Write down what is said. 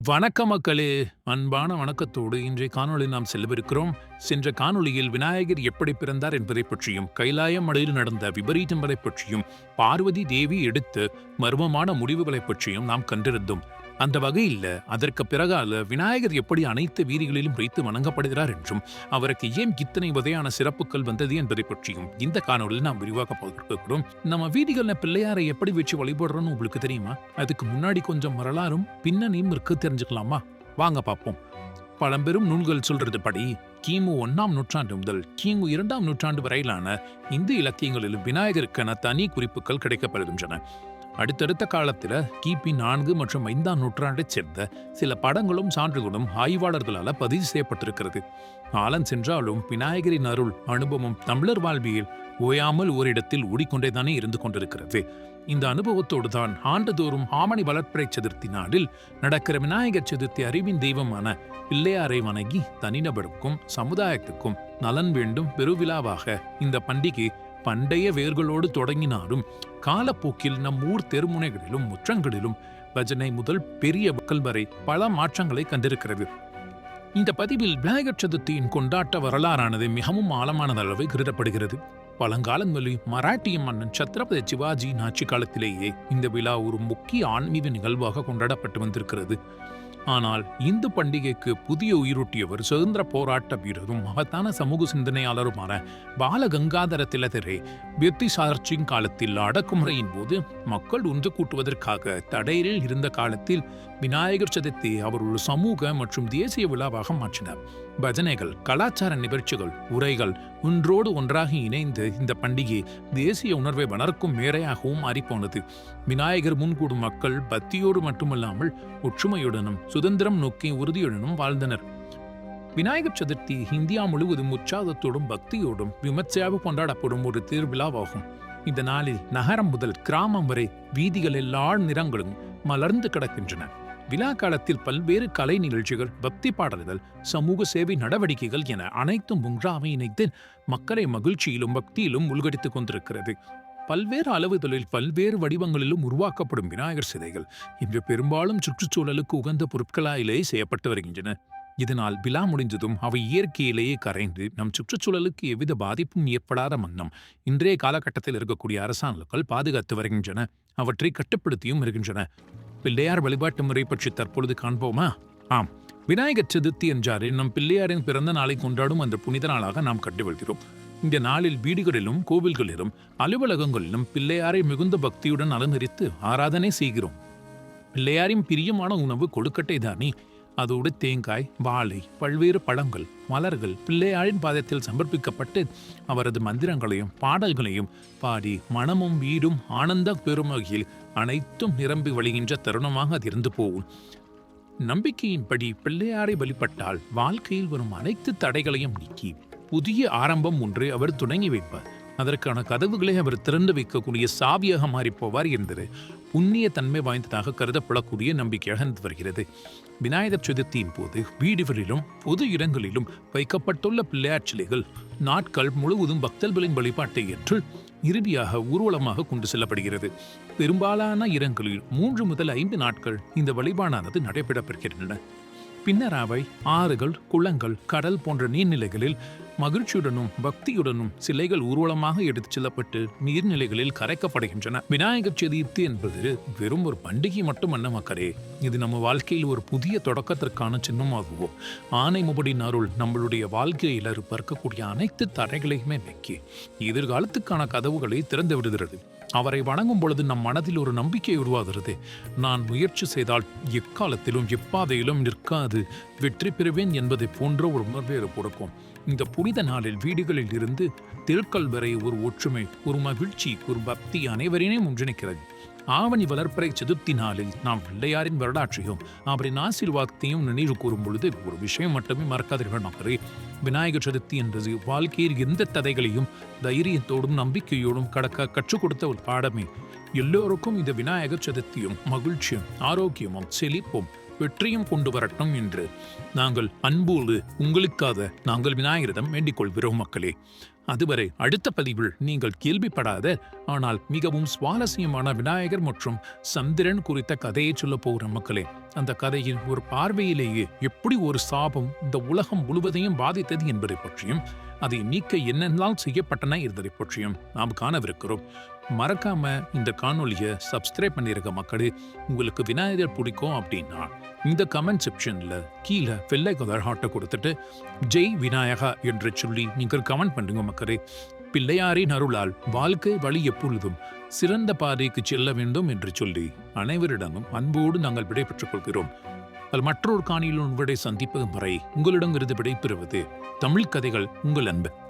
வணக்க மக்களே! அன்பான வணக்கத்தோடு இன்றைய காணொளியில் நாம் செல்லவிருக்கிறோம். சென்ற காணொளியில் விநாயகர் எப்படி பிறந்தார் என்பதைப் பற்றியும், கைலாய மலையில் நடந்த விபரீதங்களைப் பற்றியும், பார்வதி தேவி எடுத்த மர்மமான முடிவுகளைப் பற்றியும் நாம் கண்டிருந்தோம். அந்த வகையில் அதற்கு பிறகால விநாயகர் எப்படி அனைத்து வீதிகளிலும் வைத்து வணங்கப்படுகிறார் என்றும், அவருக்கு ஏன் இத்தனை வகையான சிறப்புகள் வந்தது என்பதை பற்றியும் இந்த காணொலியில் நாம் விரிவாக பார்க்கிறோம். நம்ம வீதிகள்ல பிள்ளையாரை எப்படி வச்சு வழிபடுறோம்னு உங்களுக்கு தெரியுமா? அதுக்கு முன்னாடி கொஞ்சம் வரலாறும் பின்னணியும் இருக்கு, தெரிஞ்சுக்கலாமா? வாங்க பார்ப்போம். பழம்பெரும் நூல்கள் சொல்றது படி கிமு 1ஆம் நூற்றாண்டு முதல் கிமு 2ஆம் நூற்றாண்டு வரையிலான இந்து இலக்கியங்களிலும் விநாயகருக்கான தனி குறிப்புகள் கிடைக்கப்படுகின்றன. அடுத்தடுத்த காலத்தில் கிபி 4 மற்றும் 5ஆம் நூற்றாண்டைச் சேர்ந்த சில படங்களும் சான்றுகளும் ஆய்வாளர்களால் பதிவு செய்யப்பட்டிருக்கிறது. காலம் சென்றாலும் விநாயகரின் அருள் அனுபவம் தமிழர் வாழ்வியல் ஓயாமல் ஓரிடத்தில் ஓடிக்கொண்டேதானே இருந்து கொண்டிருக்கிறது. இந்த அனுபவத்தோடு தான் ஆண்டுதோறும் ஆமணி வளர்ப்பிறை சதுர்த்தி நாளில் நடக்கிற விநாயகர் சதுர்த்தி அறிவின் தெய்வமான பிள்ளையாரை வணங்கி தனிநபருக்கும் சமுதாயத்துக்கும் நலன் வேண்டும் பெருவிழாவாக இந்த பண்டிகை பண்டைய வேர்களோடு தொடங்கினாலும் காலப்போக்கில் நம் ஊர் தெருமுனைகளிலும் முற்றங்களிலும் பஜனை முதல் பெரிய மக்கள் வரை பல மாற்றங்களை கண்டிருக்கிறது. இந்த பதிவில் விநாயகர் சதுர்த்தியின் கொண்டாட்ட வரலாறானது மிகவும் ஆழமான அளவை கருதப்படுகிறது. பழங்காலங்களில் மராட்டிய மன்னன் சத்ரபதி சிவாஜி ஆட்சி காலத்திலேயே இந்த விழா ஒரு முக்கிய ஆன்மீக நிகழ்வாக கொண்டாடப்பட்டு வந்திருக்கிறது. ஆனால் இந்து பண்டிகைக்கு புதிய உயிரூட்டியவர் சுதந்திர போராட்ட வீரரும் மகத்தான சமூக சிந்தனையாளருமான பாலகங்காதர திலகரே. பிரிட்டிஷ் ஆட்சியின் காலத்தில் அடக்குமுறையின் போது மக்கள் ஒன்று கூட்டுவதற்காக தடையில் இருந்த காலத்தில் விநாயகர் சதுர்த்தி அவர் ஒரு சமூக மற்றும் தேசிய விழாவாக மாற்றினார். பஜனைகள், கலாச்சார நிகழ்ச்சிகள், உரைகள் ஒன்றோடு ஒன்றாக இணைந்து இந்த பண்டிகை தேசிய உணர்வை வளர்க்கும் மேரையாகவும் மாறிப்போனது. விநாயகர் முன்கூடும் மக்கள் பக்தியோடு மட்டுமல்லாமல் ஒற்றுமையுடனும் சுதந்திரம் நோக்கி உறுதியுடனும் வாழ்ந்தனர். விநாயகர் சதுர்த்தி இந்தியா முழுவதும் உற்சாகத்தோடும் பக்தியோடும் விமர்சையாக கொண்டாடப்படும் ஒரு திருவிழாவாகும். இந்த நாளில் நகரம் முதல் கிராமம் வரை வீதிகள் எல்லா நிறங்களும் மலர்ந்து கிடக்கின்றன. விழா காலத்தில் பல்வேறு கலை நிகழ்ச்சிகள், பக்தி பாடல்கள், சமூக சேவை நடவடிக்கைகள் என அனைத்தும் ஒன்றாக இணைத்து மக்களை மகிழ்ச்சியிலும் பக்தியிலும் உள்கடித்துக் கொண்டிருக்கிறது. பல்வேறு அளவுகளில் பல்வேறு வடிவங்களிலும் உருவாக்கப்படும் விநாயகர் சிலைகள் இன்று பெரும்பாலும் சுற்றுச்சூழலுக்கு உகந்த பொருட்களாலேயே செய்யப்பட்டு வருகின்றன. இதனால் விழா முடிந்ததும் அவை இயற்கையிலேயே கரைந்து நம் சுற்றுச்சூழலுக்கு எவ்வித பாதிப்பும் ஏற்படாத வண்ணம் இன்றைய காலகட்டத்தில் இருக்கக்கூடிய அரசாங்கங்கள் பாதுகாத்து வருகின்றன. அவற்றை கட்டுப்படுத்தியும் வருகின்றன. பிள்ளையார் வழிபாட்டு முறை பற்றி தற்பொழுது காண்போமா? ஆம், விநாயகர் சதுர்த்தி என்றாலே நம் பிள்ளையாரின் பிறந்த நாளை கொண்டாடும் அந்த புனித நாளாக நாம் கண்டுவருகிறோம். இந்த நாளில் வீடுகளிலும் கோவில்களிலும் அலுவலகங்களிலும் பிள்ளையாரை மிகுந்த பக்தியுடன் அலங்கரித்து ஆராதனை செய்கிறோம். பிள்ளையாரின் பிரியமான உணவு கொழுக்கட்டை தானே. அதோடு தேங்காய், வாழை, பல்வேறு பழங்கள், மலர்கள் பிள்ளையாரின் பாதத்தில் சமர்ப்பிக்கப்பட்டு அவரது மந்திரங்களையும் பாடல்களையும் பாடி மனமும் வீடும் ஆனந்த பெறும் வகையில் அனைத்தும் நிரம்பி வழிகின்ற தருணமாக அது இருந்து போகும். நம்பிக்கையின்படி பிள்ளையாரை வழிபட்டால் வாழ்க்கையில் வரும் அனைத்து தடைகளையும் நீக்கி புதிய ஆரம்பம் ஒன்று அவர் தொடங்கி வைப்பார். அதற்கான கதவுகளை அவர் திறந்து வைக்கக்கூடிய சாவியாக மாறிப்போவார் என்பது புண்ணிய தன்மை வாய்ந்ததாக கருதப்படக்கூடிய நம்பிக்கையாக இருந்து வருகிறது. விநாயகர் சதுர்த்தியின் போது வீடுகளிலும் பொது இடங்களிலும் வைக்கப்பட்டுள்ள பிள்ளையார் சிலைகள் நாட்கள் முழுவதும் பக்தர்களின் வழிபாட்டை ஏற்று இறுதியாக ஊர்வலமாக கொண்டு செல்லப்படுகிறது. பெரும்பாலான இடங்களில் 3 முதல் 5 நாட்கள் இந்த வழிபாடானது நடைபெறப்படுகின்றன. பின்னர் அவை ஆறுகள், குளங்கள், கடல் போன்ற நீர்நிலைகளில் மகிழ்ச்சியுடனும் பக்தியுடனும் சிலைகள் ஊர்வலமாக எடுத்துச் செல்லப்பட்டு நீர்நிலைகளில் கரைக்கப்படுகின்றன. விநாயகர் சதுர்த்தி என்பது வெறும் ஒரு பண்டிகை மட்டுமல்ல மக்களே, இது நம்ம வாழ்க்கையில் ஒரு புதிய தொடக்கத்திற்கான சின்னமாகவும் ஆனைமுகடின் அருள் நம்மளுடைய வாழ்க்கையில் பார்க்கக்கூடிய அனைத்து தடைகளையுமே நீக்கி எதிர்காலத்துக்கான கதவுகளை திறந்து விடுகிறது. அவரை வணங்கும் பொழுது நம் மனதில் ஒரு நம்பிக்கை உருவாகிறது. நான் முயற்சி செய்தால் எக்காலத்திலும் எப்பாதையிலும் நிற்காது வெற்றி பெறுவேன் என்பதை போன்ற ஒரு உணர்வை கொடுக்கும். இந்த புனித நாளில் வீடுகளில் இருந்து தெருக்கள் வரை ஒரு ஒற்றுமை, ஒரு மகிழ்ச்சி, ஒரு பக்தி அனைவரையும் ஒன்றிணைக்கிறது. ஆவணி வளர்ப்பிறை சதுர்த்தி நாளில் நாம் பிள்ளையாரின் வரலாற்றையும் அவரின் ஆசீர்வாதத்தையும் நினைவு கூறும் பொழுது ஒரு விஷயம் மட்டுமே மறக்காதீர்கள் மக்களே. விநாயகர் சதுர்த்தி என்பது வாழ்க்கையில் எந்த தடைகளையும் தைரியத்தோடும் நம்பிக்கையோடும் கடக்க கற்றுக் கொடுத்த ஒரு பாடமே. எல்லோருக்கும் இந்த விநாயகர் சதுர்த்தியும் மகிழ்ச்சியும் ஆரோக்கியமும் செழிப்பும் வெற்றியும் கொண்டு வரட்டும் என்று நாங்கள் அன்போடு உங்களுக்காக நாங்கள் விநாயகரிடம் வேண்டிக் கொள்கிறோம் மக்களே. அதுவரை அடுத்த பதிவில் நீங்கள் கேள்விப்படாத ஆனால் மிகவும் சுவாரஸ்யமான விநாயகர் மற்றும் சந்திரன் குறித்த கதையை சொல்ல போகிற மக்களே. அந்த கதையின் ஒரு பார்வையிலேயே எப்படி ஒரு சாபம் இந்த உலகம் முழுவதையும் பாதித்தது என்பதை பற்றியும் அதை நீக்க என்னெல்லாம் செய்யப்பட்டன என்பதை பற்றியும் நாம் காணவிருக்கிறோம். மறக்காம இந்த காணொலியை சப்ஸ்கிரைப் பண்ணிருக்க மக்களே. உங்களுக்கு விநாயகர் பிடிக்கும் அப்படின்னா இந்த கமெண்ட் செக்ஷன்ல கீழே வெள்ளை கலர் ஹார்ட்டை கொடுத்துட்டு ஜெய் விநாயகா என்று சொல்லி நீங்கள் கமெண்ட் பண்ணுங்க மக்களே. பிள்ளையாரின் அருளால் வாழ்க்கை வழி எப்பொழுதும் சிறந்த பாதைக்கு செல்ல வேண்டும் என்று சொல்லி அனைவரிடமும் அன்போடு நாங்கள் விடைபெற்றுக் கொள்கிறோம். மற்றொரு காணியில் உங்களை சந்திப்பது வரை உங்களிடமிருந்து விடைபெறுவது தமிழ் கதைகள் உங்கள் அன்பு.